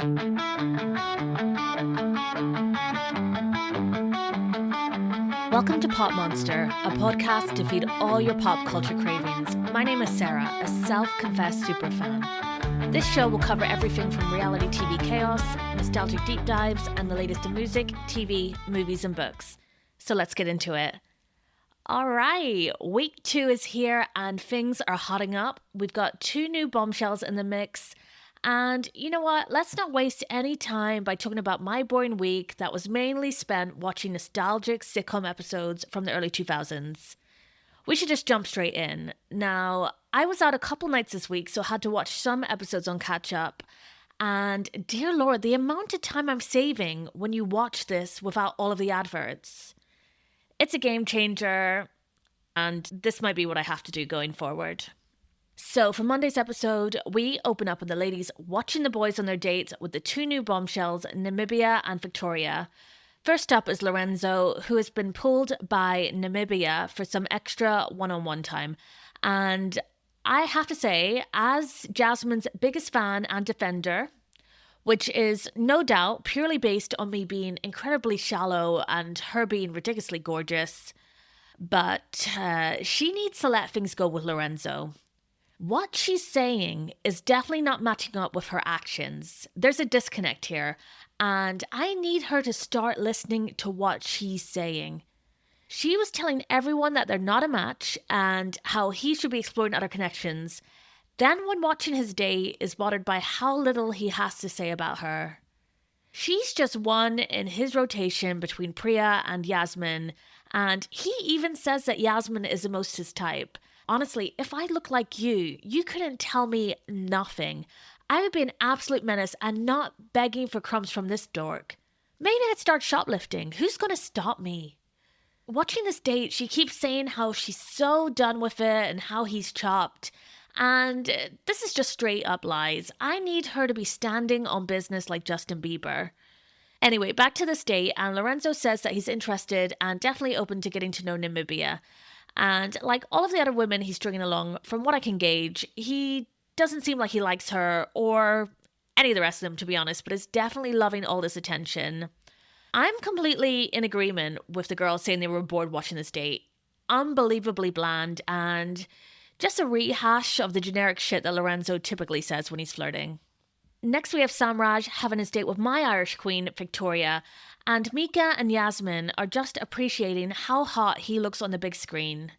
Welcome to Pop Monster, a podcast to feed all your pop culture cravings. My name is Sarah, a self-confessed superfan. This show will cover everything from reality TV chaos, nostalgic deep dives, and the latest in music, TV, movies, and books. So let's get into it. All right, week 2 is here and things are hotting up. We've got 2 new bombshells in the mix. And you know what? Let's not waste any time by talking about my boring week that was mainly spent watching nostalgic sitcom episodes from the early 2000s. We should just jump straight in. Now, I was out a couple nights this week, so I had to watch some episodes on catch up. And dear Lord, the amount of time I'm saving when you watch this without all of the adverts. It's a game changer, and this might be what I have to do going forward. So for Monday's episode, we open up with the ladies watching the boys on their dates with the 2 new bombshells, Namibia and Victoria. First up is Lorenzo, who has been pulled by Namibia for some extra one-on-one time. And I have to say, as Jasmine's biggest fan and defender, which is no doubt purely based on me being incredibly shallow and her being ridiculously gorgeous, but she needs to let things go with Lorenzo. What she's saying is definitely not matching up with her actions. There's a disconnect here, and I need her to start listening to what she's saying. She was telling everyone that they're not a match and how he should be exploring other connections. Then when watching his date is bothered by how little he has to say about her. She's just one in his rotation between Priya and Yasmin, and he even says that Yasmin is the most his type. Honestly, if I look like you couldn't tell me nothing. I would be an absolute menace and not begging for crumbs from this dork. Maybe I'd start shoplifting. Who's going to stop me? Watching this date, she keeps saying how she's so done with it and how he's chopped. And this is just straight up lies. I need her to be standing on business like Justin Bieber. Anyway, back to this date, and Lorenzo says that he's interested and definitely open to getting to know Namibia. And like all of the other women he's stringing along, from what I can gauge, he doesn't seem like he likes her or any of the rest of them, to be honest, but is definitely loving all this attention. I'm completely in agreement with the girls saying they were bored watching this date. Unbelievably bland and just a rehash of the generic shit that Lorenzo typically says when he's flirting. Next we have Samraj having his date with my Irish queen, Victoria, and Mika and Yasmin are just appreciating how hot he looks on the big screen.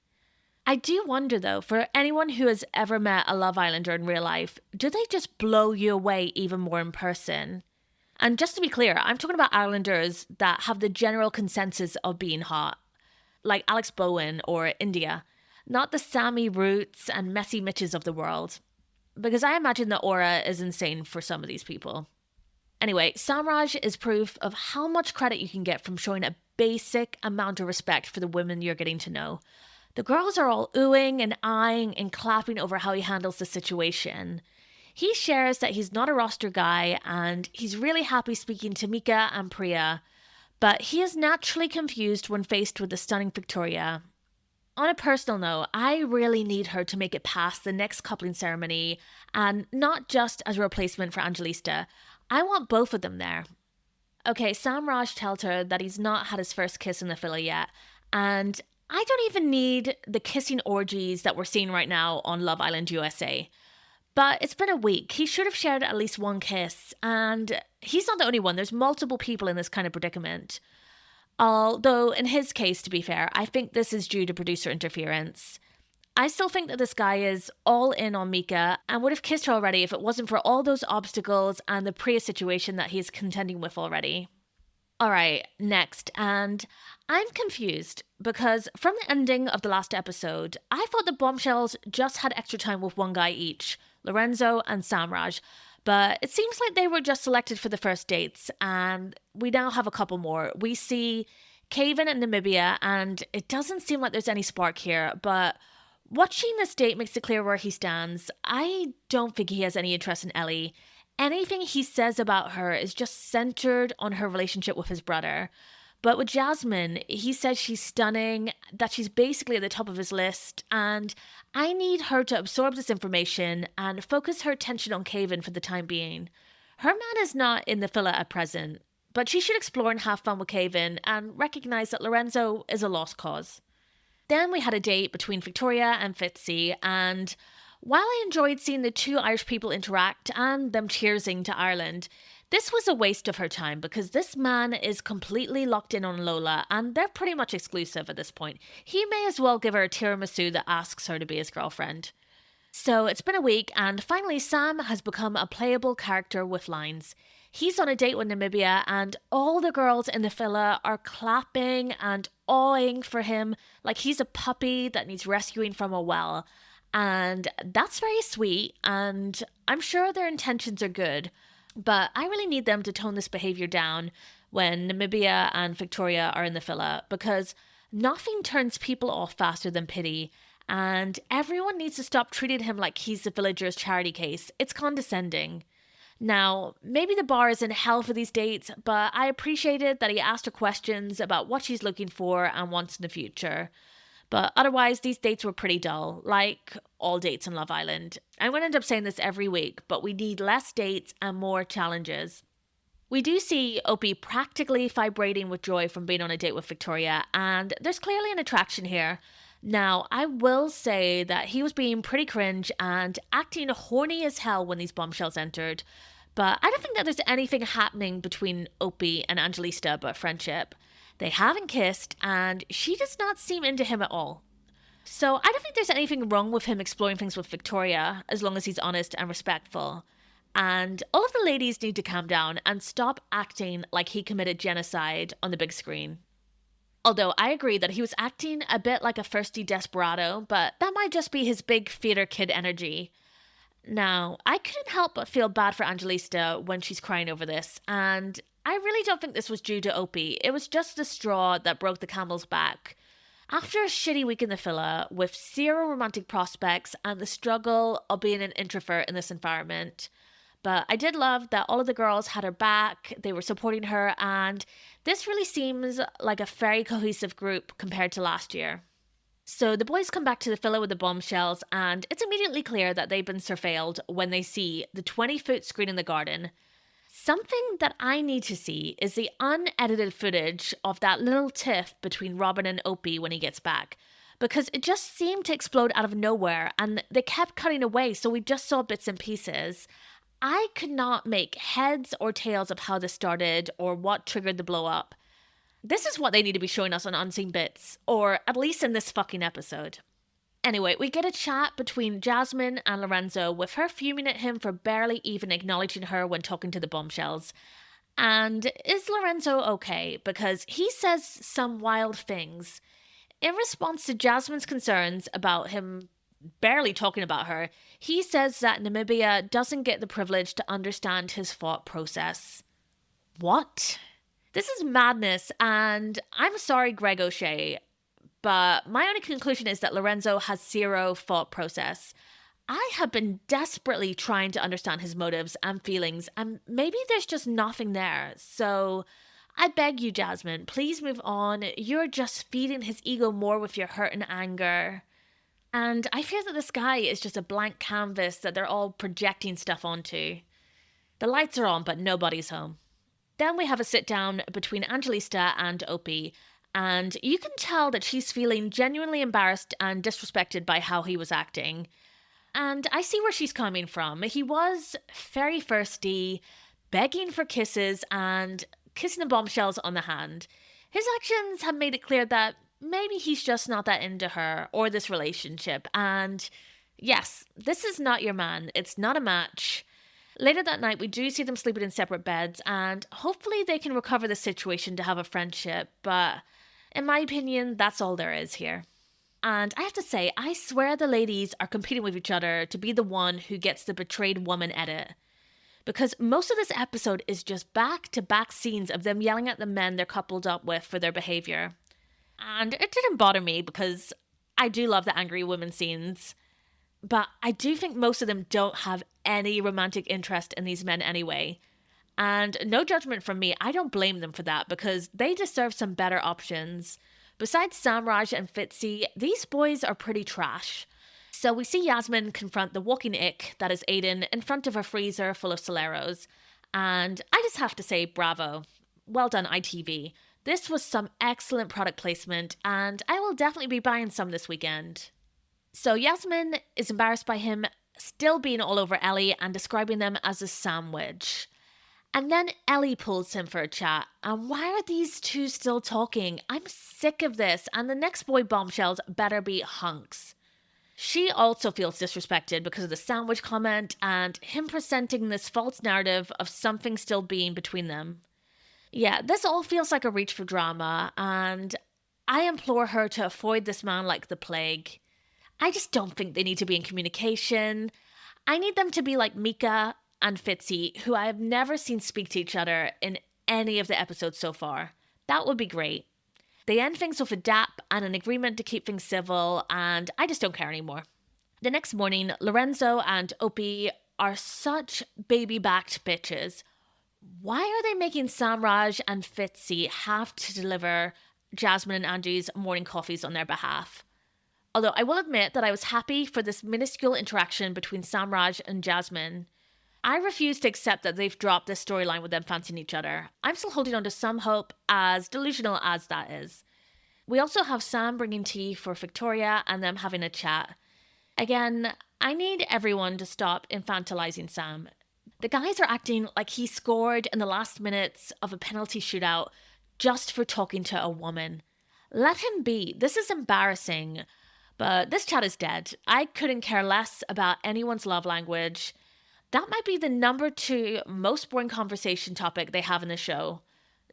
I do wonder though, for anyone who has ever met a Love Islander in real life, do they just blow you away even more in person? And just to be clear, I'm talking about Islanders that have the general consensus of being hot, like Alex Bowen or India, not the Sammy Roots and Messy Mitches of the world. Because I imagine the aura is insane for some of these people. Anyway, Samraj is proof of how much credit you can get from showing a basic amount of respect for the women you're getting to know. The girls are all oohing and eyeing and clapping over how he handles the situation. He shares that he's not a roster guy and he's really happy speaking to Mika and Priya, but he is naturally confused when faced with the stunning Victoria. On a personal note, I really need her to make it past the next coupling ceremony, and not just as a replacement for Angelista. I want both of them there. Okay, Samraj tells her that he's not had his first kiss in the villa yet, and I don't even need the kissing orgies that we're seeing right now on Love Island USA. But it's been a week. He should have shared at least one kiss, and he's not the only one. There's multiple people in this kind of predicament. Although, in his case, to be fair, I think this is due to producer interference. I still think that this guy is all in on Mika and would have kissed her already if it wasn't for all those obstacles and the Priya situation that he's contending with already. Alright, next, and I'm confused because from the ending of the last episode, I thought the bombshells just had extra time with one guy each, Lorenzo and Samraj, but it seems like they were just selected for the first dates, and we now have a couple more. We see Kevin and Namibia, and it doesn't seem like there's any spark here, but watching this date makes it clear where he stands. I don't think he has any interest in Ellie. Anything he says about her is just centered on her relationship with his brother. But with Jasmine, he says she's stunning, that she's basically at the top of his list, and I need her to absorb this information and focus her attention on Kevin for the time being. Her man is not in the villa at present, but she should explore and have fun with Caven and recognise that Lorenzo is a lost cause. Then we had a date between Victoria and Fitzy, and while I enjoyed seeing the two Irish people interact and them cheersing to Ireland, this was a waste of her time because this man is completely locked in on Lola and they're pretty much exclusive at this point. He may as well give her a tiramisu that asks her to be his girlfriend. So it's been a week and finally Sam has become a playable character with lines. He's on a date with Namibia and all the girls in the villa are clapping and awing for him like he's a puppy that needs rescuing from a well. And that's very sweet and I'm sure their intentions are good, but I really need them to tone this behaviour down when Namibia and Victoria are in the villa because nothing turns people off faster than pity. And everyone needs to stop treating him like he's the villager's charity case. It's condescending. Now, maybe the bar is in hell for these dates, but I appreciated that he asked her questions about what she's looking for and wants in the future. But otherwise, these dates were pretty dull, like all dates on Love Island. I'm going to end up saying this every week, but we need less dates and more challenges. We do see Opie practically vibrating with joy from being on a date with Victoria, and there's clearly an attraction here. Now, I will say that he was being pretty cringe and acting horny as hell when these bombshells entered, but I don't think that there's anything happening between Opie and Angelista but friendship. They haven't kissed, and she does not seem into him at all. So I don't think there's anything wrong with him exploring things with Victoria, as long as he's honest and respectful. And all of the ladies need to calm down and stop acting like he committed genocide on the big screen. Although I agree that he was acting a bit like a thirsty desperado, but that might just be his big theatre kid energy. Now, I couldn't help but feel bad for Angelista when she's crying over this, and I really don't think this was due to Opie. It was just the straw that broke the camel's back. After a shitty week in the villa, with zero romantic prospects and the struggle of being an introvert in this environment, but I did love that all of the girls had her back, they were supporting her, and this really seems like a very cohesive group compared to last year. So the boys come back to the villa with the bombshells, and it's immediately clear that they've been surveilled when they see the 20-foot screen in the garden. Something that I need to see is the unedited footage of that little tiff between Robin and Opie when he gets back, because it just seemed to explode out of nowhere, and they kept cutting away, so we just saw bits and pieces. I could not make heads or tails of how this started or what triggered the blow up. This is what they need to be showing us on Unseen Bits, or at least in this fucking episode. Anyway, we get a chat between Jasmine and Lorenzo, with her fuming at him for barely even acknowledging her when talking to the bombshells. And is Lorenzo okay? Because he says some wild things. In response to Jasmine's concerns about him barely talking about her, he says that Namibia doesn't get the privilege to understand his thought process. What? This is madness, and I'm sorry, Greg O'Shea, but my only conclusion is that Lorenzo has zero thought process. I have been desperately trying to understand his motives and feelings, and maybe there's just nothing there. So I beg you, Jasmine, please move on. You're just feeding his ego more with your hurt and anger. And I fear that this guy is just a blank canvas that they're all projecting stuff onto. The lights are on, but nobody's home. Then we have a sit down between Angelista and Opie, and you can tell that she's feeling genuinely embarrassed and disrespected by how he was acting. And I see where she's coming from. He was very thirsty, begging for kisses and kissing the bombshells on the hand. His actions have made it clear that maybe he's just not that into her or this relationship. And yes, this is not your man. It's not a match. Later that night, we do see them sleeping in separate beds, and hopefully they can recover the situation to have a friendship. But in my opinion, that's all there is here. And I have to say, I swear the ladies are competing with each other to be the one who gets the betrayed woman edit. Because most of this episode is just back-to-back scenes of them yelling at the men they're coupled up with for their behaviour. And it didn't bother me because I do love the angry women scenes. But I do think most of them don't have any romantic interest in these men anyway. And no judgment from me, I don't blame them for that because they deserve some better options. Besides Samraj and Fitzy, these boys are pretty trash. So we see Yasmin confront the walking ick that is Aiden in front of a freezer full of Soleros. And I just have to say, bravo. Well done, ITV. This was some excellent product placement, and I will definitely be buying some this weekend. So Yasmin is embarrassed by him still being all over Ellie and describing them as a sandwich. And then Ellie pulls him for a chat. And why are these two still talking? I'm sick of this, and the next boy bombshells better be hunks. She also feels disrespected because of the sandwich comment and him presenting this false narrative of something still being between them. Yeah, this all feels like a reach for drama, and I implore her to avoid this man like the plague. I just don't think they need to be in communication. I need them to be like Mika and Fitzy, who I have never seen speak to each other in any of the episodes so far. That would be great. They end things with a dap and an agreement to keep things civil, and I just don't care anymore. The next morning, Lorenzo and Opie are such baby-backed bitches. Why are they making Samraj and Fitzy have to deliver Jasmine and Andy's morning coffees on their behalf? Although I will admit that I was happy for this minuscule interaction between Samraj and Jasmine. I refuse to accept that they've dropped this storyline with them fancying each other. I'm still holding on to some hope, as delusional as that is. We also have Sam bringing tea for Victoria and them having a chat. Again, I need everyone to stop infantilizing Sam. The guys are acting like he scored in the last minutes of a penalty shootout just for talking to a woman. Let him be. This is embarrassing. But this chat is dead. I couldn't care less about anyone's love language. That might be the number 2 most boring conversation topic they have in the show.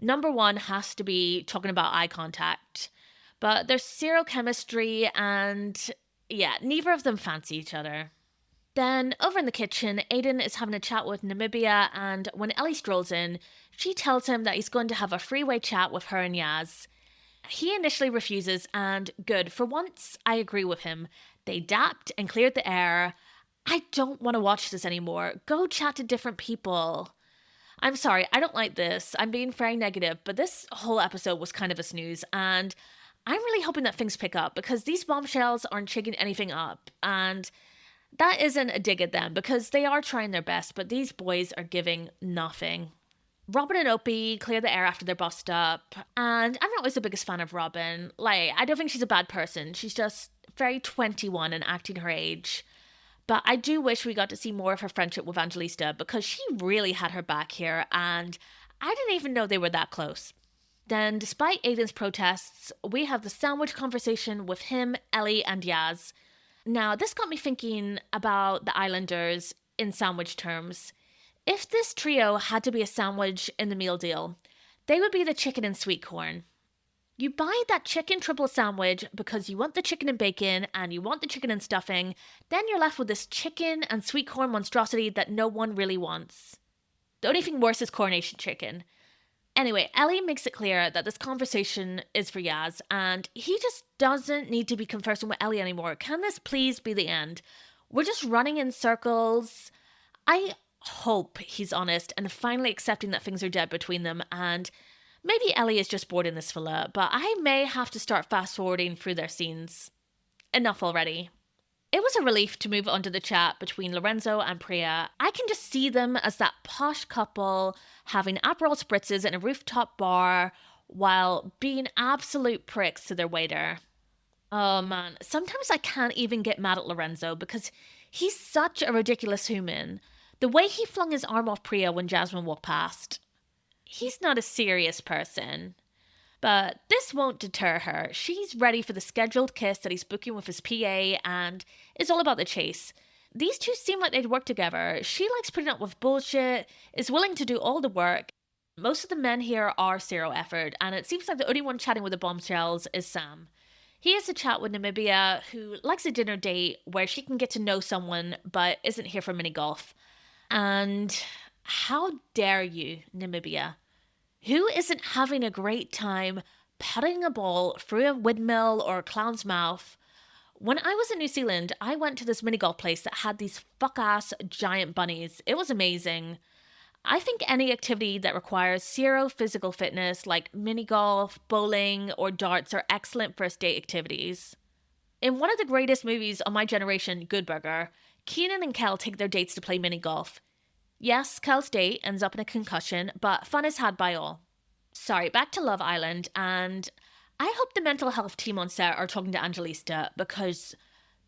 Number 1 has to be talking about eye contact. But there's zero chemistry and, yeah, neither of them fancy each other. Then, over in the kitchen, Aiden is having a chat with Namibia, and when Ellie strolls in, she tells him that he's going to have a freeway chat with her and Yaz. He initially refuses, and good, for once, I agree with him. They dapped and cleared the air. I don't want to watch this anymore. Go chat to different people. I'm sorry, I don't like this. I'm being very negative, but this whole episode was kind of a snooze, and I'm really hoping that things pick up because these bombshells aren't shaking anything up, and that isn't a dig at them because they are trying their best, but these boys are giving nothing. Robin and Opie clear the air after they're bust up, and I'm not always the biggest fan of Robin. I don't think she's a bad person. She's just very 21 and acting her age. But I do wish we got to see more of her friendship with Evangelista because she really had her back here, and I didn't even know they were that close. Then, despite Aiden's protests, we have the sandwich conversation with him, Ellie, and Yaz. Now, this got me thinking about the Islanders in sandwich terms. If this trio had to be a sandwich in the meal deal, they would be the chicken and sweet corn. You buy that chicken triple sandwich because you want the chicken and bacon and you want the chicken and stuffing, then you're left with this chicken and sweet corn monstrosity that no one really wants. The only thing worse is coronation chicken. Anyway, Ellie makes it clear that this conversation is for Yaz, and he just doesn't need to be conversing with Ellie anymore. Can this please be the end? We're just running in circles. I hope he's honest and finally accepting that things are dead between them, and maybe Ellie is just bored in this villa, but I may have to start fast-forwarding through their scenes. Enough already. It was a relief to move on to the chat between Lorenzo and Priya. I can just see them as that posh couple having Aperol spritzes in a rooftop bar while being absolute pricks to their waiter. Oh man, sometimes I can't even get mad at Lorenzo because he's such a ridiculous human. The way he flung his arm off Priya when Jasmine walked past. He's not a serious person. But this won't deter her. She's ready for the scheduled kiss that he's booking with his PA, and it's all about the chase. These two seem like they'd work together. She likes putting up with bullshit, is willing to do all the work. Most of the men here are zero effort, and it seems like the only one chatting with the bombshells is Sam. He has a chat with Namibia, who likes a dinner date where she can get to know someone but isn't here for mini golf. And how dare you, Namibia? Who isn't having a great time putting a ball through a windmill or a clown's mouth? When I was in New Zealand, I went to this mini golf place that had these fuck-ass giant bunnies. It was amazing. I think any activity that requires zero physical fitness, like mini golf, bowling, or darts, are excellent first date activities. In one of the greatest movies of my generation, Good Burger, Keenan and Kel take their dates to play mini golf. Yes, Kel's date ends up in a concussion, but fun is had by all. Sorry, back to Love Island, and I hope the mental health team on set are talking to Angelista because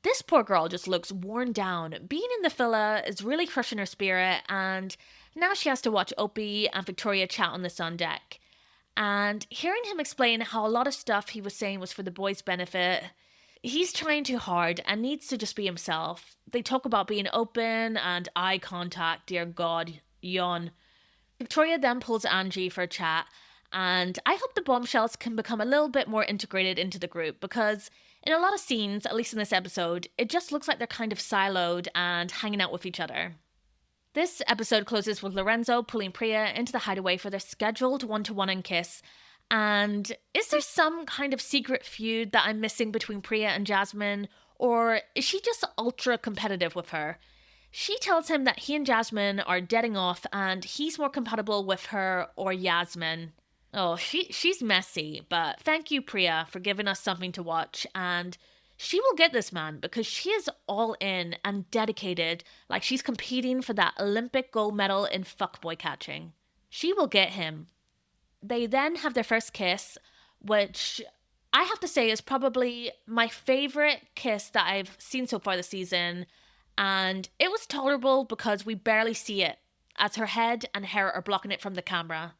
this poor girl just looks worn down. Being in the villa is really crushing her spirit, and now she has to watch Opie and Victoria chat on the sun deck. And hearing him explain how a lot of stuff he was saying was for the boys' benefit, he's trying too hard and needs to just be himself. They talk about being open and eye contact, dear God, yawn. Victoria then pulls Angie for a chat, and I hope the bombshells can become a little bit more integrated into the group because in a lot of scenes, at least in this episode, it just looks like they're kind of siloed and hanging out with each other. This episode closes with Lorenzo pulling Priya into the hideaway for their scheduled one-to-one and kiss. And is there some kind of secret feud that I'm missing between Priya and Jasmine? Or is she just ultra competitive with her? She tells him that he and Jasmine are deading off and he's more compatible with her or Yasmin. Oh, she's messy, but thank you, Priya, for giving us something to watch. And she will get this man because she is all in and dedicated, like she's competing for that Olympic gold medal in fuckboy catching. She will get him. They then have their first kiss, which I have to say is probably my favorite kiss that I've seen so far this season. And it was tolerable because we barely see it, as her head and hair are blocking it from the camera.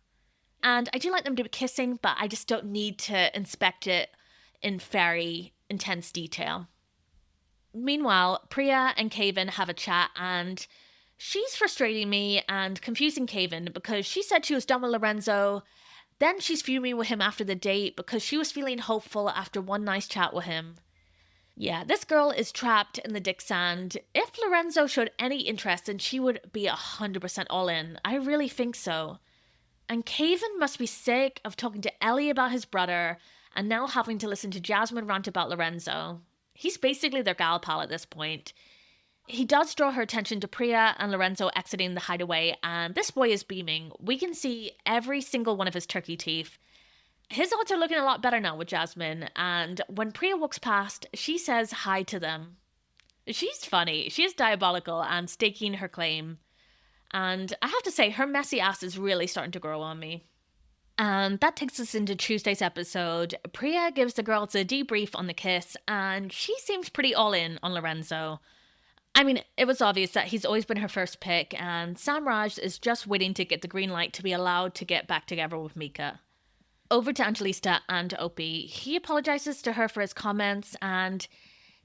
And I do like them to be kissing, but I just don't need to inspect it in very intense detail. Meanwhile, Priya and Kaven have a chat, and she's frustrating me and confusing Kaven because she said she was done with Lorenzo. Then she's fuming with him after the date because she was feeling hopeful after one nice chat with him. Yeah, this girl is trapped in the dick sand. If Lorenzo showed any interest, then she would be 100% all in. I really think so. And Kaven must be sick of talking to Ellie about his brother and now having to listen to Jasmine rant about Lorenzo. He's basically their gal pal at this point. He does draw her attention to Priya and Lorenzo exiting the hideaway, and this boy is beaming. We can see every single one of his turkey teeth. His odds are looking a lot better now with Jasmine, and when Priya walks past, she says hi to them. She's funny. She is diabolical and staking her claim. And I have to say, her messy ass is really starting to grow on me. And that takes us into Tuesday's episode. Priya gives the girls a debrief on the kiss, and she seems pretty all in on Lorenzo. I mean, it was obvious that he's always been her first pick, and Samraj is just waiting to get the green light to be allowed to get back together with Mika. Over to Angelista and Opie. He apologizes to her for his comments, and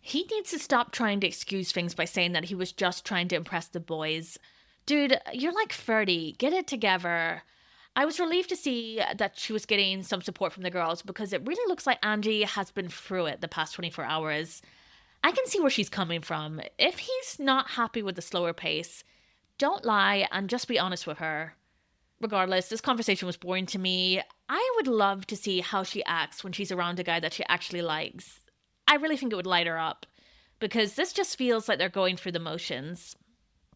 he needs to stop trying to excuse things by saying that he was just trying to impress the boys. Dude, you're like 30. Get it together. I was relieved to see that she was getting some support from the girls because it really looks like Angie has been through it the past 24 hours. I can see where she's coming from. If he's not happy with the slower pace, don't lie and just be honest with her. Regardless, this conversation was boring to me. I would love to see how she acts when she's around a guy that she actually likes. I really think it would light her up because this just feels like they're going through the motions.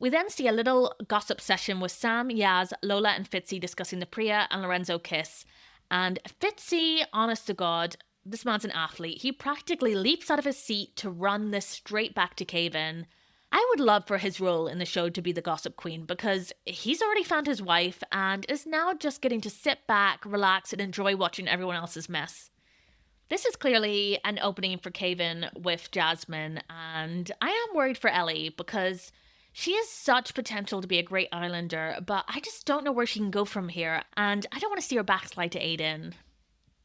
We then see a little gossip session with Sam, Yaz, Lola and Fitzy discussing the Priya and Lorenzo kiss. And Fitzy, honest to God, this man's an athlete. He practically leaps out of his seat to run this straight back to Kaven. I would love for his role in the show to be the gossip queen because he's already found his wife and is now just getting to sit back, relax and enjoy watching everyone else's mess. This is clearly an opening for Kaven with Jasmine, and I am worried for Ellie because she has such potential to be a great Islander, but I just don't know where she can go from here, and I don't want to see her backslide to Aiden.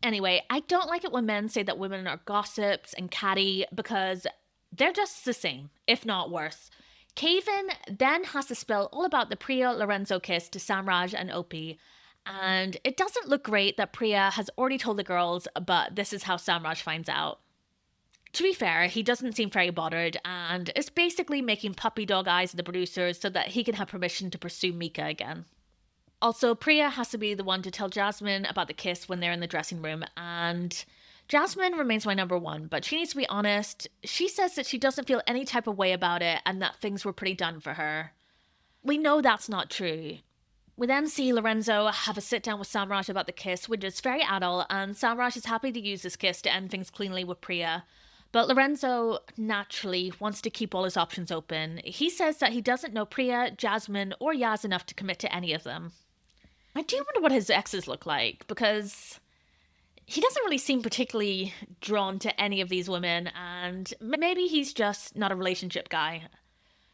Anyway, I don't like it when men say that women are gossips and catty because they're just the same, if not worse. Kaven then has to spill all about the Priya-Lorenzo kiss to Samraj and Opie, and it doesn't look great that Priya has already told the girls, but this is how Samraj finds out. To be fair, he doesn't seem very bothered and is basically making puppy dog eyes at the producers so that he can have permission to pursue Mika again. Also, Priya has to be the one to tell Jasmine about the kiss when they're in the dressing room, and Jasmine remains my number one, but she needs to be honest. She says that she doesn't feel any type of way about it and that things were pretty done for her. We know that's not true. We then see Lorenzo have a sit down with Samraj about the kiss, which is very adult, and Samraj is happy to use this kiss to end things cleanly with Priya. But Lorenzo naturally wants to keep all his options open. He says that he doesn't know Priya, Jasmine, or Yaz enough to commit to any of them. I do wonder what his exes look like, because he doesn't really seem particularly drawn to any of these women, and maybe he's just not a relationship guy.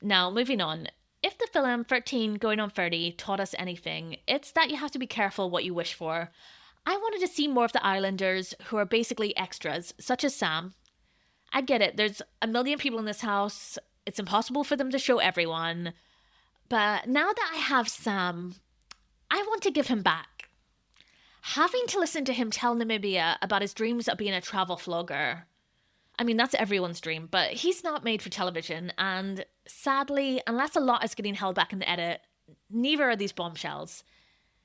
Now, moving on. If the film 13 going on 30 taught us anything, it's that you have to be careful what you wish for. I wanted to see more of the Islanders, who are basically extras, such as Sam. I get it, there's a million people in this house, it's impossible for them to show everyone, but now that I have Sam, I want to give him back. Having to listen to him tell Namibia about his dreams of being a travel vlogger, I mean, that's everyone's dream, but he's not made for television, and sadly, unless a lot is getting held back in the edit, neither are these bombshells.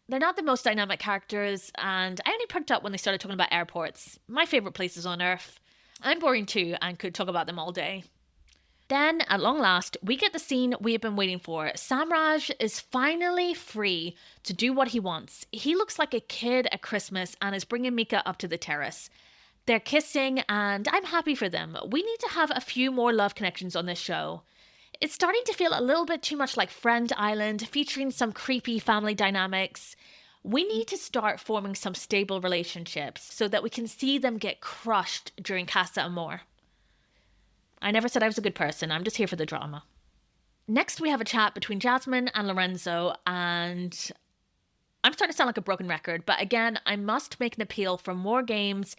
They're not the most dynamic characters, and I only perked up when they started talking about airports, my favourite places on Earth. I'm boring too, and could talk about them all day. Then, at long last, we get the scene we have been waiting for. Samraj is finally free to do what he wants. He looks like a kid at Christmas and is bringing Mika up to the terrace. They're kissing, and I'm happy for them. We need to have a few more love connections on this show. It's starting to feel a little bit too much like Friend Island, featuring some creepy family dynamics. We need to start forming some stable relationships so that we can see them get crushed during Casa Amor. I never said I was a good person, I'm just here for the drama. Next, we have a chat between Jasmine and Lorenzo, and I'm starting to sound like a broken record, but again, I must make an appeal for more games,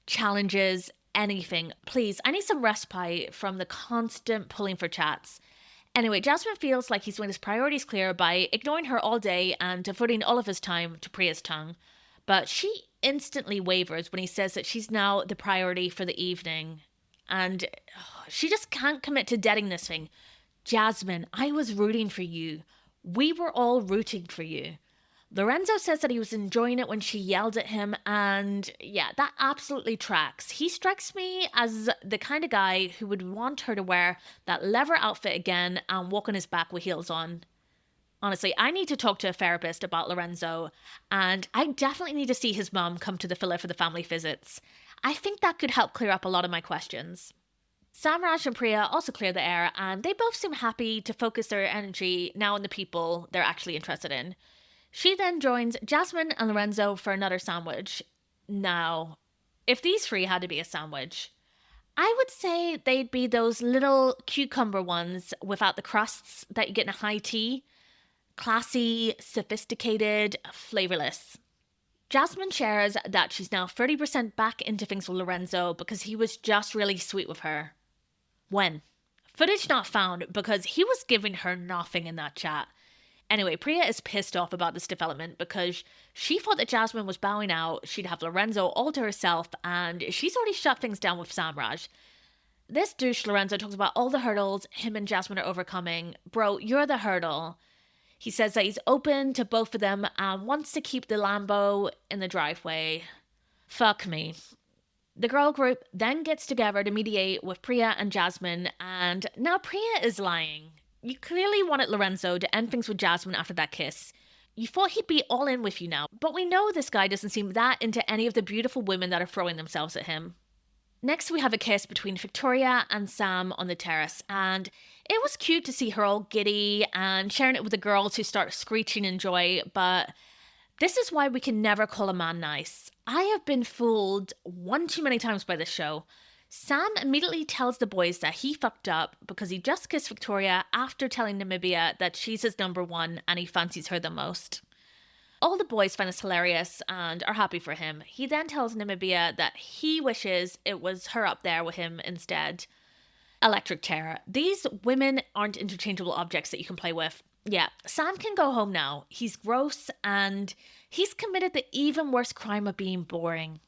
challenges, anything. Please, I need some respite from the constant pulling for chats. Anyway, Jasmine feels like he's made his priorities clear by ignoring her all day and devoting all of his time to Priya's tongue. But she instantly wavers when he says that she's now the priority for the evening. And she just can't commit to deading this thing. Jasmine, I was rooting for you. We were all rooting for you. Lorenzo says that he was enjoying it when she yelled at him, and yeah, that absolutely tracks. He strikes me as the kind of guy who would want her to wear that leather outfit again and walk on his back with heels on. Honestly, I need to talk to a therapist about Lorenzo, and I definitely need to see his mum come to the villa for the family visits. I think that could help clear up a lot of my questions. Samraj and Priya also clear the air, and they both seem happy to focus their energy now on the people they're actually interested in. She then joins Jasmine and Lorenzo for another sandwich. Now, if these three had to be a sandwich, I would say they'd be those little cucumber ones without the crusts that you get in a high tea. Classy, sophisticated, flavourless. Jasmine shares that she's now 30% back into things with Lorenzo because he was just really sweet with her. When? Footage not found, because he was giving her nothing in that chat. Anyway, Priya is pissed off about this development because she thought that Jasmine was bowing out, she'd have Lorenzo all to herself, and she's already shut things down with Samraj. This douche Lorenzo talks about all the hurdles him and Jasmine are overcoming. Bro, you're the hurdle. He says that he's open to both of them and wants to keep the Lambo in the driveway. Fuck me. The girl group then gets together to mediate with Priya and Jasmine, and now Priya is lying. You clearly wanted Lorenzo to end things with Jasmine after that kiss. You thought he'd be all in with you now, but we know this guy doesn't seem that into any of the beautiful women that are throwing themselves at him. Next, we have a kiss between Victoria and Sam on the terrace, and it was cute to see her all giddy and sharing it with the girls who start screeching in joy, but this is why we can never call a man nice. I have been fooled one too many times by this show. Sam immediately tells the boys that he fucked up because he just kissed Victoria after telling Namibia that she's his number one and he fancies her the most. All the boys find this hilarious and are happy for him. He then tells Namibia that he wishes it was her up there with him instead. Electric chair. These women aren't interchangeable objects that you can play with. Yeah, Sam can go home now. He's gross and he's committed the even worse crime of being boring.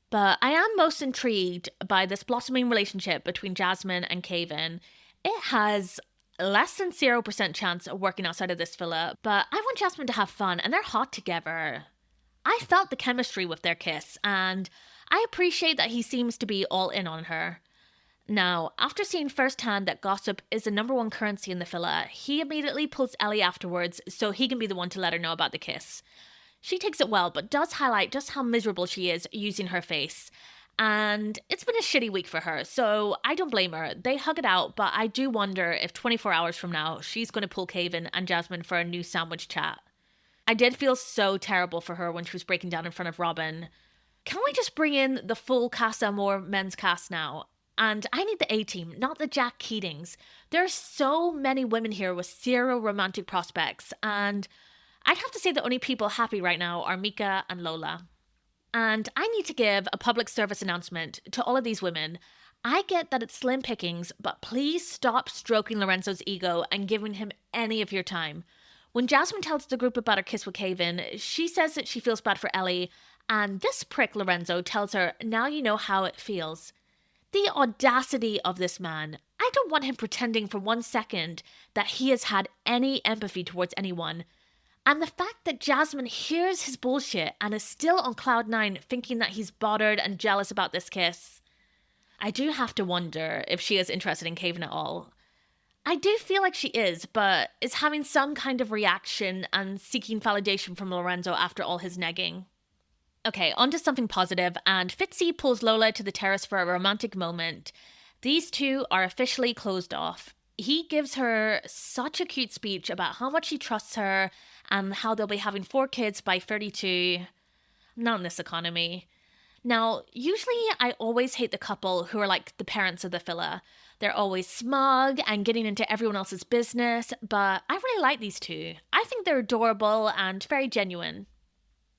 But I am most intrigued by this blossoming relationship between Jasmine and Kevin. It has less than 0% chance of working outside of this villa, but I want Jasmine to have fun, and they're hot together. I felt the chemistry with their kiss, and I appreciate that he seems to be all in on her. Now, after seeing firsthand that gossip is the number one currency in the villa, he immediately pulls Ellie afterwards so he can be the one to let her know about the kiss. She takes it well, but does highlight just how miserable she is using her face. And it's been a shitty week for her, so I don't blame her. They hug it out, but I do wonder if 24 hours from now, she's going to pull Caven and Jasmine for a new sandwich chat. I did feel so terrible for her when she was breaking down in front of Robin. Can we just bring in the full Casa Amor men's cast now? And I need the A-team, not the Jack Keatings. There are so many women here with zero romantic prospects, and I'd have to say the only people happy right now are Mika and Lola. And I need to give a public service announcement to all of these women. I get that it's slim pickings, but please stop stroking Lorenzo's ego and giving him any of your time. When Jasmine tells the group about her kiss with Caven, she says that she feels bad for Ellie, and this prick Lorenzo tells her, now you know how it feels. The audacity of this man. I don't want him pretending for 1 second that he has had any empathy towards anyone. And the fact that Jasmine hears his bullshit and is still on cloud nine thinking that he's bothered and jealous about this kiss. I do have to wonder if she is interested in Caven at all. I do feel like she is, but is having some kind of reaction and seeking validation from Lorenzo after all his negging. Okay, on to something positive, and Fitzy pulls Lola to the terrace for a romantic moment. These two are officially closed off. He gives her such a cute speech about how much he trusts her and how they'll be having 4 kids by 32. Not in this economy. Now, usually I always hate the couple who are like the parents of the filler. They're always smug and getting into everyone else's business, but I really like these two. I think they're adorable and very genuine.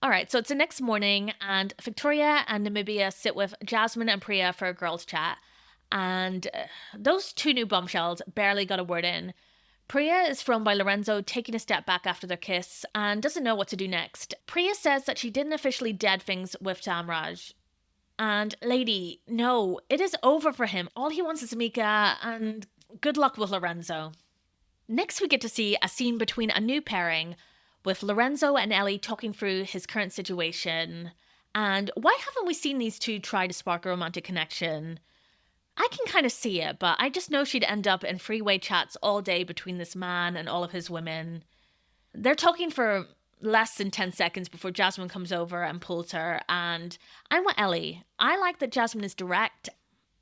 Alright, so it's the next morning, and Victoria and Namibia sit with Jasmine and Priya for a girls' chat. And those 2 new bombshells barely got a word in. Priya is thrown by Lorenzo taking a step back after their kiss and doesn't know what to do next. Priya says that she didn't officially dead things with Samraj. And lady, no, it is over for him. All he wants is Mika, and good luck with Lorenzo. Next we get to see a scene between a new pairing, with Lorenzo and Ellie talking through his current situation. And why haven't we seen these two try to spark a romantic connection? I can kind of see it, but I just know she'd end up in freeway chats all day between this man and all of his women. They're talking for less than 10 seconds before Jasmine comes over and pulls her, and I'm with Ellie. I like that Jasmine is direct.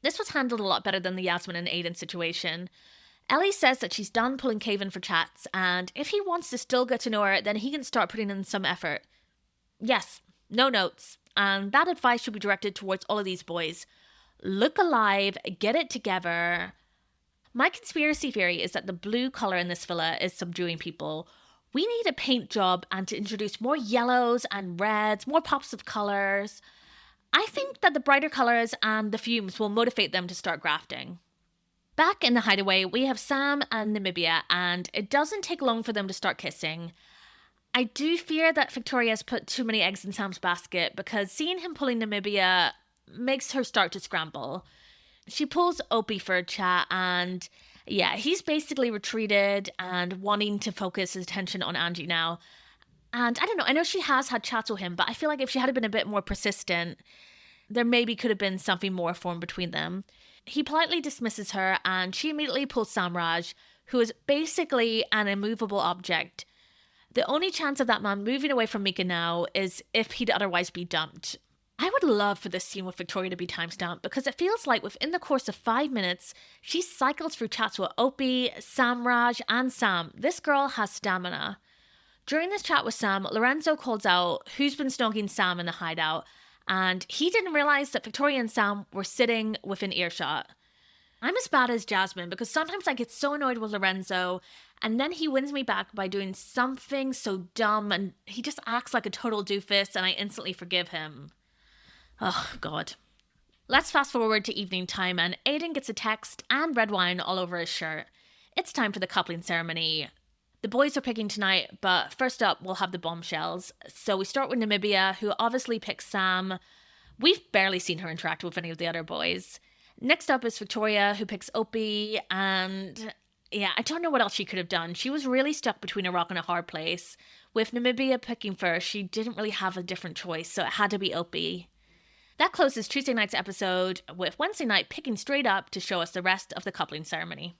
This was handled a lot better than the Yasmin and Aiden situation. Ellie says that she's done pulling Caven for chats, and if he wants to still get to know her, then he can start putting in some effort. Yes, no notes, and that advice should be directed towards all of these boys. Look alive, get it together. My conspiracy theory is that the blue colour in this villa is subduing people. We need a paint job and to introduce more yellows and reds, more pops of colours. I think that the brighter colours and the fumes will motivate them to start grafting. Back in the hideaway, we have Sam and Namibia, and it doesn't take long for them to start kissing. I do fear that Victoria has put too many eggs in Sam's basket, because seeing him pulling Namibia makes her start to scramble. She pulls Opie for a chat, and yeah, he's basically retreated and wanting to focus his attention on Angie now. And I don't know, I know she has had chats with him, but I feel like if she had been a bit more persistent, there maybe could have been something more formed between them. He politely dismisses her, and she immediately pulls Samraj, who is basically an immovable object. The only chance of that man moving away from Mika now is if he'd otherwise be dumped. I would love for this scene with Victoria to be timestamped, because it feels like within the course of 5 minutes, she cycles through chats with Opie, Samraj, and Sam. This girl has stamina. During this chat with Sam, Lorenzo calls out who's been snogging Sam in the hideout, and he didn't realise that Victoria and Sam were sitting within earshot. I'm as bad as Jasmine, because sometimes I get so annoyed with Lorenzo, and then he wins me back by doing something so dumb, and he just acts like a total doofus, and I instantly forgive him. Oh, God. Let's fast forward to evening time, and Aiden gets a text and red wine all over his shirt. It's time for the coupling ceremony. The boys are picking tonight, but first up we'll have the bombshells. So we start with Namibia, who obviously picks Sam. We've barely seen her interact with any of the other boys. Next up is Victoria, who picks Opie, and yeah, I don't know what else she could have done. She was really stuck between a rock and a hard place. With Namibia picking first, she didn't really have a different choice, so it had to be Opie. That closes Tuesday night's episode, with Wednesday night picking straight up to show us the rest of the coupling ceremony.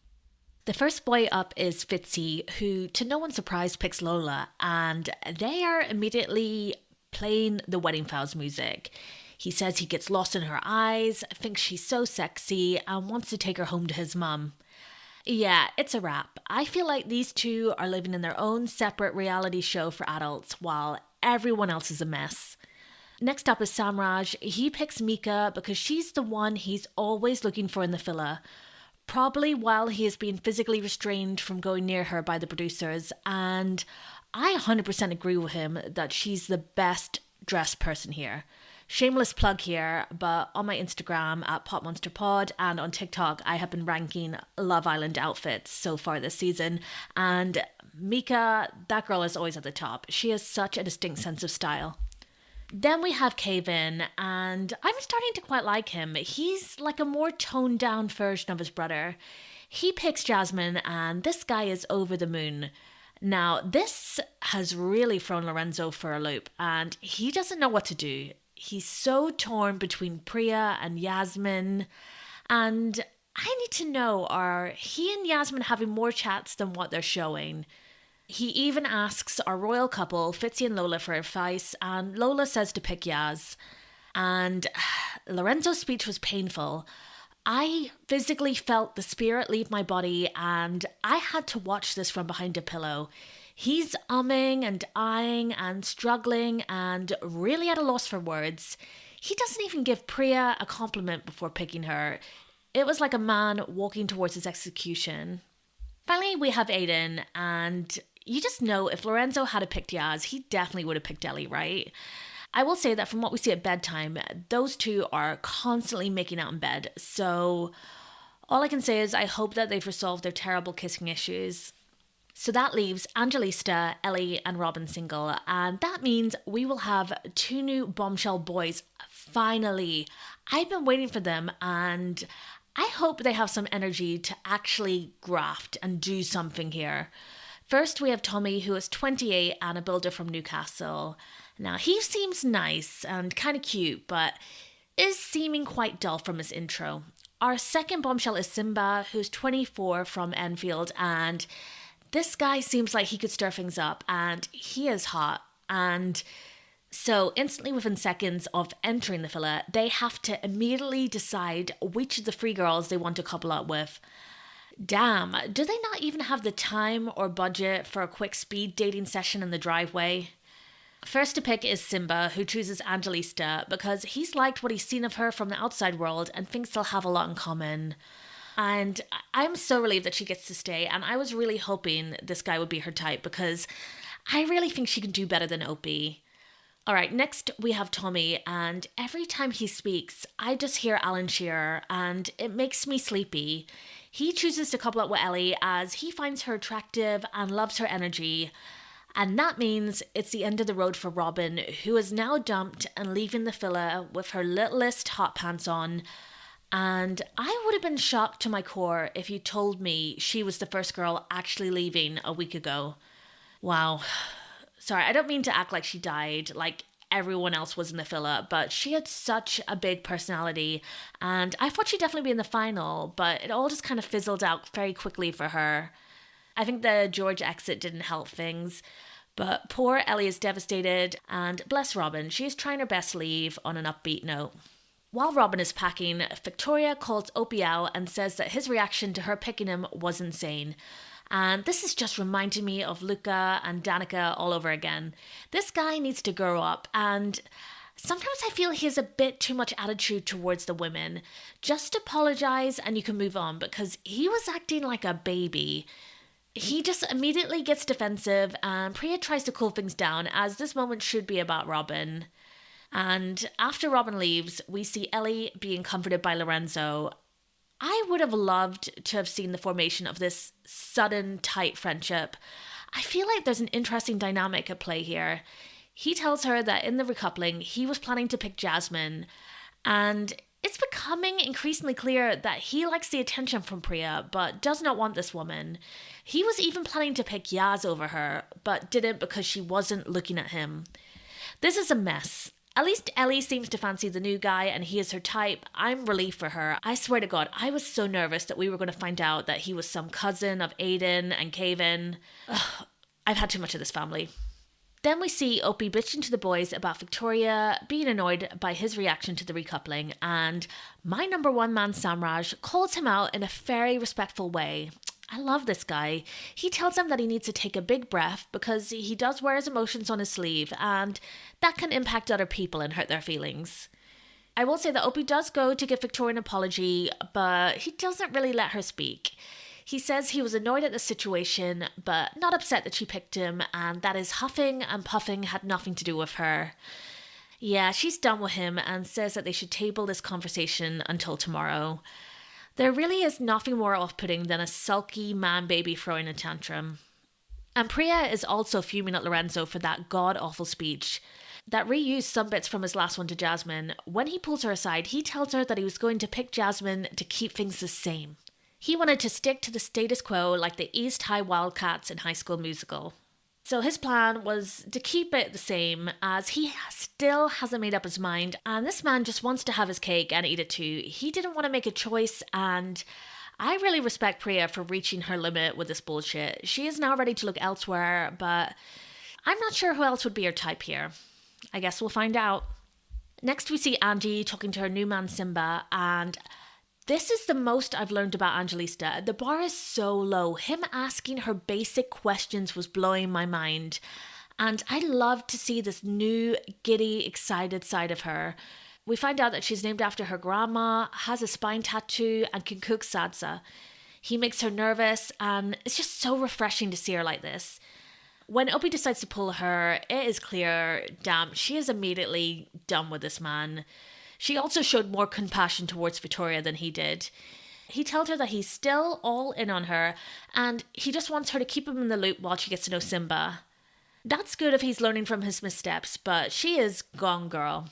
The first boy up is Fitzy, who, to no one's surprise, picks Lola, and they are immediately playing the wedding vows music. He says he gets lost in her eyes, thinks she's so sexy, and wants to take her home to his mum. Yeah, it's a wrap. I feel like these two are living in their own separate reality show for adults while everyone else is a mess. Next up is Samraj. He picks Mika because she's the one he's always looking for in the filler. Probably while he is being physically restrained from going near her by the producers. And I 100% agree with him that she's the best dressed person here. Shameless plug here, but on my Instagram at PopMonsterPod and on TikTok, I have been ranking Love Island outfits so far this season. And Mika, that girl is always at the top. She has such a distinct sense of style. Then we have Kevin, and I'm starting to quite like him. He's like a more toned down version of his brother. He picks Jasmine, and this guy is over the moon. Now, this has really thrown Lorenzo for a loop, and he doesn't know what to do. He's so torn between Priya and Yasmin, and I need to know, are he and Yasmin having more chats than what they're showing? He even asks our royal couple, Fitzy and Lola, for advice, and Lola says to pick Yaz. And Lorenzo's speech was painful. I physically felt the spirit leave my body, and I had to watch this from behind a pillow. He's umming and eyeing and struggling and really at a loss for words. He doesn't even give Priya a compliment before picking her. It was like a man walking towards his execution. Finally, we have Aiden, and you just know if Lorenzo had picked Yaz, he definitely would have picked Ellie, right? I will say that from what we see at bedtime, those two are constantly making out in bed. So all I can say is I hope that they've resolved their terrible kissing issues. So that leaves Angelista, Ellie and Robin single. And that means we will have two new bombshell boys. Finally. I've been waiting for them, and I hope they have some energy to actually graft and do something here. First, we have Tommy, who is 28 and a builder from Newcastle. Now, he seems nice and kind of cute, but is seeming quite dull from his intro. Our second bombshell is Simba, who's 24 from Enfield, and this guy seems like he could stir things up, and he is hot. And so instantly within seconds of entering the villa, they have to immediately decide which of the three girls they want to couple up with. Damn, do they not even have the time or budget for a quick speed dating session in the driveway? First to pick is Simba, who chooses Angelista because he's liked what he's seen of her from the outside world and thinks they'll have a lot in common. And I'm so relieved that she gets to stay, and I was really hoping this guy would be her type because I really think she can do better than Opie. Alright, next we have Tommy, and every time he speaks, I just hear Alan Shearer, and it makes me sleepy. He chooses to couple up with Ellie as he finds her attractive and loves her energy. And that means it's the end of the road for Robin, who is now dumped and leaving the villa with her littlest hot pants on. And I would have been shocked to my core if you told me she was the first girl actually leaving a week ago. Wow. Sorry, I don't mean to act like she died, like everyone else was in the villa, but she had such a big personality, and I thought she'd definitely be in the final, but it all just kind of fizzled out very quickly for her. I think the George exit didn't help things, but poor Ellie is devastated, and bless Robin, she is trying her best to leave on an upbeat note. While Robin is packing, Victoria calls Opie out and says that his reaction to her picking him was insane. And this is just reminding me of Luca and Danica all over again. This guy needs to grow up, and sometimes I feel he has a bit too much attitude towards the women. Just apologize and you can move on, because he was acting like a baby. He just immediately gets defensive, and Priya tries to cool things down, as this moment should be about Robin. And after Robin leaves, we see Ellie being comforted by Lorenzo. I would have loved to have seen the formation of this sudden, tight friendship. I feel like there's an interesting dynamic at play here. He tells her that in the recoupling, he was planning to pick Jasmine, and it's becoming increasingly clear that he likes the attention from Priya, but does not want this woman. He was even planning to pick Yaz over her, but didn't because she wasn't looking at him. This is a mess. At least Ellie seems to fancy the new guy and he is her type. I'm relieved for her. I swear to God, I was so nervous that we were going to find out that he was some cousin of Aiden and Kevin. Ugh, I've had too much of this family. Then we see Opie bitching to the boys about Victoria being annoyed by his reaction to the recoupling, and my number one man Samraj calls him out in a very respectful way. I love this guy. He tells him that he needs to take a big breath because he does wear his emotions on his sleeve, and that can impact other people and hurt their feelings. I will say that Opie does go to give Victoria an apology, but he doesn't really let her speak. He says he was annoyed at the situation, but not upset that she picked him, and that his huffing and puffing had nothing to do with her. Yeah, she's done with him and says that they should table this conversation until tomorrow. There really is nothing more off-putting than a sulky man-baby throwing a tantrum. And Priya is also fuming at Lorenzo for that god-awful speech that reused some bits from his last one to Jasmine. When he pulls her aside, he tells her that he was going to pick Jasmine to keep things the same. He wanted to stick to the status quo like the East High Wildcats in High School Musical. So his plan was to keep it the same, as he still hasn't made up his mind, and this man just wants to have his cake and eat it too. He didn't want to make a choice, and I really respect Priya for reaching her limit with this bullshit. She is now ready to look elsewhere, but I'm not sure who else would be her type here. I guess we'll find out. Next we see Angie talking to her new man Simba, and this is the most I've learned about Angelista. The bar is so low. Him asking her basic questions was blowing my mind. And I love to see this new, giddy, excited side of her. We find out that she's named after her grandma, has a spine tattoo, and can cook salsa. He makes her nervous, and it's just so refreshing to see her like this. When Opie decides to pull her, it is clear, damn, she is immediately done with this man. She also showed more compassion towards Victoria than he did. He tells her that he's still all in on her, and he just wants her to keep him in the loop while she gets to know Simba. That's good if he's learning from his missteps, but she is gone girl.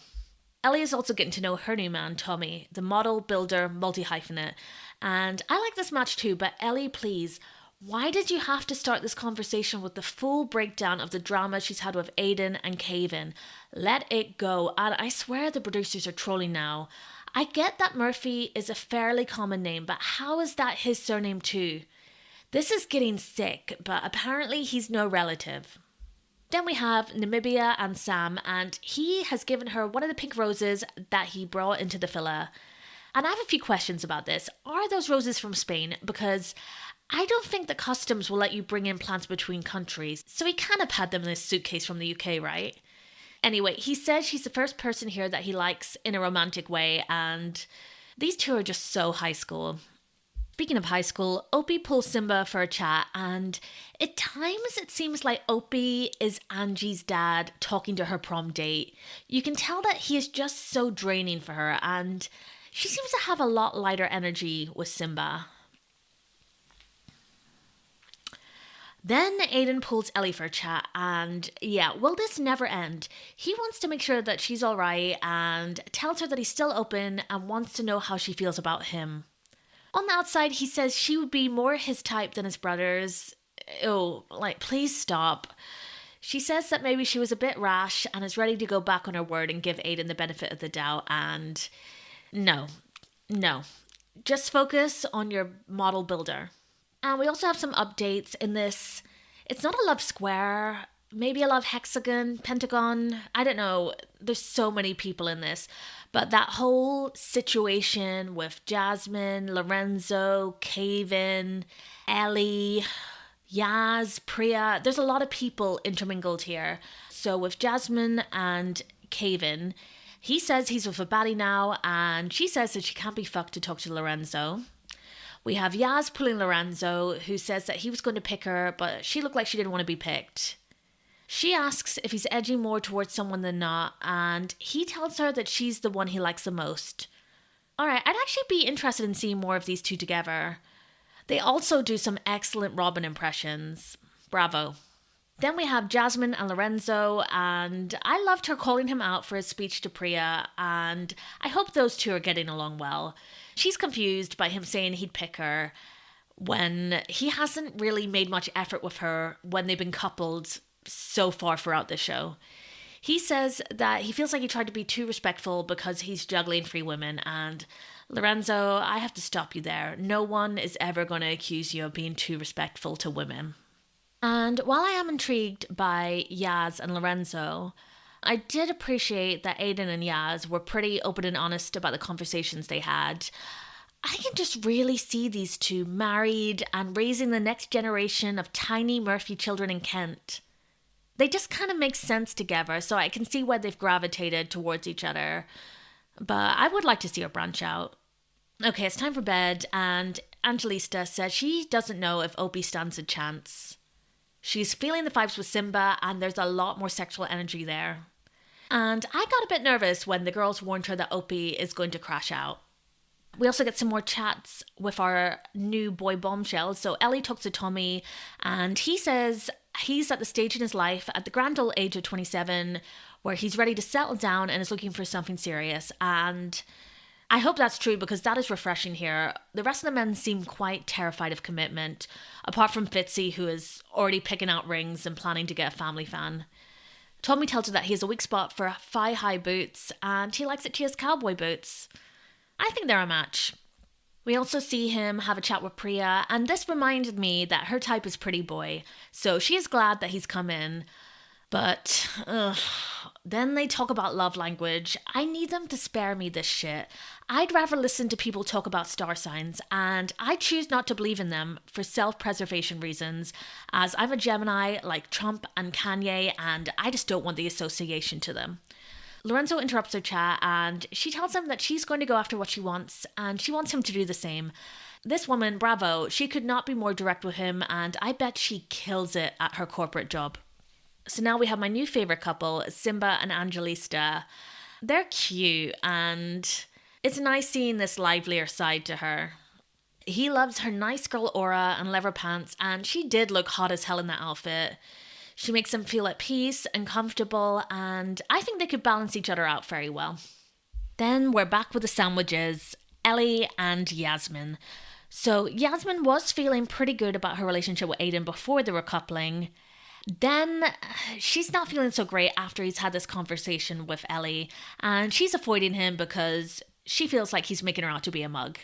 Ellie is also getting to know her new man, Tommy, the model, builder, multi-hyphenate. And I like this match too, but Ellie, please, why did you have to start this conversation with the full breakdown of the drama she's had with Aiden and Caven? Let it go. And I swear the producers are trolling now. I get that Murphy is a fairly common name, but how is that his surname too? This is getting sick, but apparently he's no relative. Then we have Namibia and Sam, and he has given her one of the pink roses that he brought into the villa. And I have a few questions about this. Are those roses from Spain? Because I don't think the customs will let you bring in plants between countries, so he kind of had them in his suitcase from the UK, right? Anyway, he says she's the first person here that he likes in a romantic way, and these two are just so high school. Speaking of high school, Opie pulls Simba for a chat, and at times it seems like Opie is Angie's dad talking to her prom date. You can tell that he is just so draining for her, and she seems to have a lot lighter energy with Simba. Then Aiden pulls Ellie for a chat, and yeah, will this never end? He wants to make sure that she's alright and tells her that he's still open and wants to know how she feels about him. On the outside, he says she would be more his type than his brother's. Oh, please stop. She says that maybe she was a bit rash and is ready to go back on her word and give Aiden the benefit of the doubt, and no. Just focus on your model builder. And we also have some updates in this. It's not a love square, maybe a love hexagon, pentagon. I don't know. There's so many people in this. But that whole situation with Jasmine, Lorenzo, Caven, Ellie, Yaz, Priya, there's a lot of people intermingled here. So with Jasmine and Caven, he says he's with a baddie now, and she says that she can't be fucked to talk to Lorenzo. We have Yaz pulling Lorenzo, who says that he was going to pick her, but she looked like she didn't want to be picked. She asks if he's edging more towards someone than not, and he tells her that she's the one he likes the most. Alright, I'd actually be interested in seeing more of these two together. They also do some excellent Robin impressions. Bravo. Then we have Jasmine and Lorenzo, and I loved her calling him out for his speech to Priya, and I hope those two are getting along well. She's confused by him saying he'd pick her when he hasn't really made much effort with her when they've been coupled so far throughout the show. He says that he feels like he tried to be too respectful because he's juggling 3 women, and Lorenzo, I have to stop you there. No one is ever going to accuse you of being too respectful to women. And while I am intrigued by Yaz and Lorenzo, I did appreciate that Aiden and Yaz were pretty open and honest about the conversations they had. I can just really see these two married and raising the next generation of tiny Murphy children in Kent. They just kind of make sense together, so I can see why they've gravitated towards each other. But I would like to see her branch out. Okay, it's time for bed, and Angelista says she doesn't know if Opie stands a chance. She's feeling the vibes with Simba, and there's a lot more sexual energy there. And I got a bit nervous when the girls warned her that Opie is going to crash out. We also get some more chats with our new boy bombshell. So Ellie talks to Tommy, and he says he's at the stage in his life, at the grand old age of 27, where he's ready to settle down and is looking for something serious. And I hope that's true, because that is refreshing here. The rest of the men seem quite terrified of commitment, apart from Fitzy, who is already picking out rings and planning to get a family fan. Tommy tells her that he has a weak spot for thigh-high boots, and he likes that she has cowboy boots. I think they're a match. We also see him have a chat with Priya, and this reminded me that her type is pretty boy, so she is glad that he's come in. But, then they talk about love language. I need them to spare me this shit. I'd rather listen to people talk about star signs, and I choose not to believe in them for self-preservation reasons, as I'm a Gemini like Trump and Kanye, and I just don't want the association to them. Lorenzo interrupts their chat, and she tells him that she's going to go after what she wants, and she wants him to do the same. This woman, bravo, she could not be more direct with him, and I bet she kills it at her corporate job. So now we have my new favourite couple, Simba and Angelista. They're cute, and it's nice seeing this livelier side to her. He loves her nice girl aura and leather pants, and she did look hot as hell in that outfit. She makes him feel at peace and comfortable, and I think they could balance each other out very well. Then we're back with the sandwiches, Ellie and Yasmin. So Yasmin was feeling pretty good about her relationship with Aiden before they were coupling. Then she's not feeling so great after he's had this conversation with Ellie, and she's avoiding him because she feels like he's making her out to be a mug.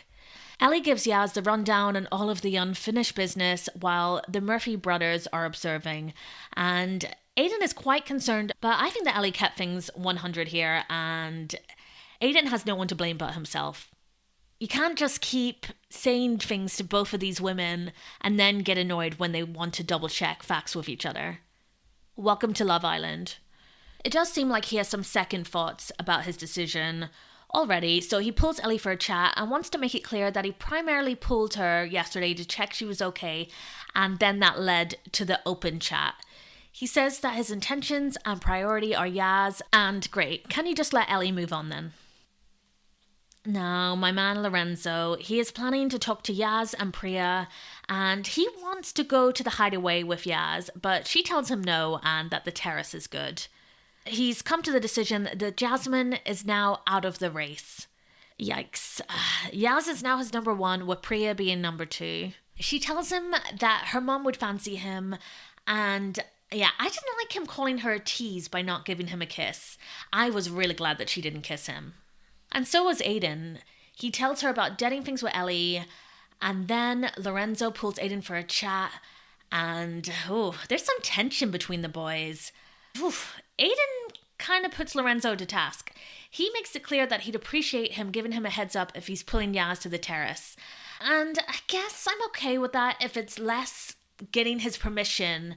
Ellie gives Yaz the rundown on all of the unfinished business while the Murphy brothers are observing, and Aiden is quite concerned, but I think that Ellie kept things 100 here, and Aiden has no one to blame but himself. You can't just keep saying things to both of these women and then get annoyed when they want to double check facts with each other. Welcome to Love Island. It does seem like he has some second thoughts about his decision already, so he pulls Ellie for a chat and wants to make it clear that he primarily pulled her yesterday to check she was okay, and then that led to the open chat. He says that his intentions and priority are Yaz, and great, can you just let Ellie move on then? Now, my man Lorenzo, he is planning to talk to Yaz and Priya, and he wants to go to the hideaway with Yaz, but she tells him no and that the terrace is good. He's come to the decision that Jasmine is now out of the race. Yikes. Yaz is now his number one, with Priya being number two. She tells him that her mom would fancy him, and yeah, I didn't like him calling her a tease by not giving him a kiss. I was really glad that she didn't kiss him. And so was Aiden. He tells her about deading things with Ellie, and then Lorenzo pulls Aiden for a chat, and there's some tension between the boys. Aiden kind of puts Lorenzo to task. He makes it clear that he'd appreciate him giving him a heads up if he's pulling Yaz to the terrace. And I guess I'm okay with that if it's less getting his permission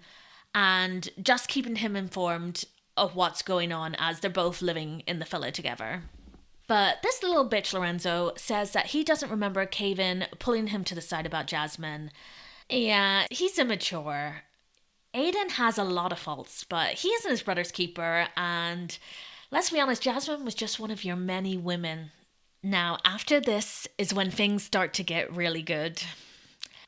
and just keeping him informed of what's going on as they're both living in the villa together. But this little bitch Lorenzo says that he doesn't remember Caven pulling him to the side about Jasmine. Yeah, he's immature. Aiden has a lot of faults, but he isn't his brother's keeper, and let's be honest, Jasmine was just one of your many women. Now, after this is when things start to get really good.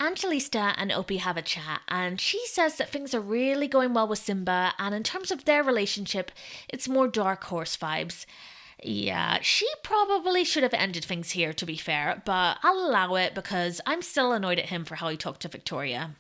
Angelista and Opie have a chat, and she says that things are really going well with Simba, and in terms of their relationship, it's more dark horse vibes. Yeah, she probably should have ended things here, to be fair, but I'll allow it because I'm still annoyed at him for how he talked to Victoria.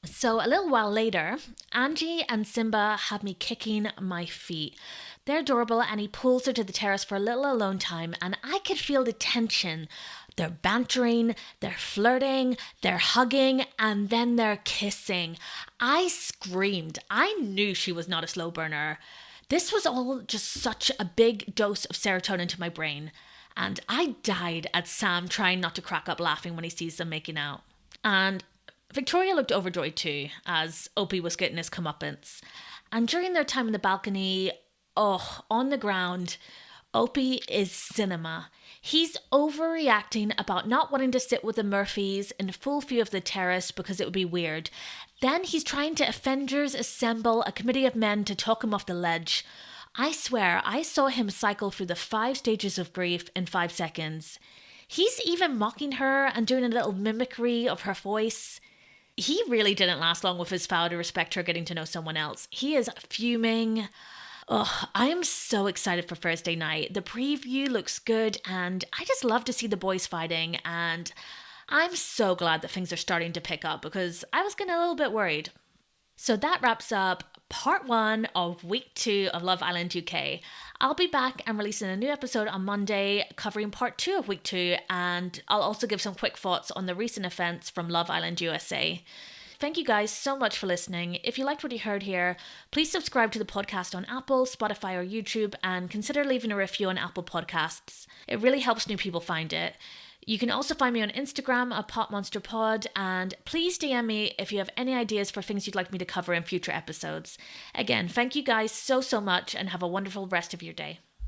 So a little while later, Angie and Simba have me kicking my feet. They're adorable, and he pulls her to the terrace for a little alone time, and I could feel the tension They're bantering, they're flirting, they're hugging, and then they're kissing. I screamed. I knew she was not a slow burner. This was all just such a big dose of serotonin to my brain. And I died at Sam trying not to crack up laughing when he sees them making out. And Victoria looked overjoyed too, as Opie was getting his comeuppance. And during their time in the balcony, on the ground, Opie is cinema. He's overreacting about not wanting to sit with the Murphys in full view of the terrace because it would be weird. Then he's trying to Avengers assemble a committee of men to talk him off the ledge. I swear, I saw him cycle through the 5 stages of grief in 5 seconds. He's even mocking her and doing a little mimicry of her voice. He really didn't last long with his vow to respect her getting to know someone else. He is fuming. I am so excited for Thursday night. The preview looks good and I just love to see the boys fighting, and I'm so glad that things are starting to pick up because I was getting a little bit worried. So that wraps up part 1 of week 2 of Love Island UK. I'll be back and releasing a new episode on Monday covering part 2 of week 2, and I'll also give some quick thoughts on the recent events from Love Island USA. Thank you guys so much for listening. If you liked what you heard here, please subscribe to the podcast on Apple, Spotify, or YouTube, and consider leaving a review on Apple Podcasts. It really helps new people find it. You can also find me on Instagram at PopMonsterPod, and please DM me if you have any ideas for things you'd like me to cover in future episodes. Again, thank you guys so much, and have a wonderful rest of your day.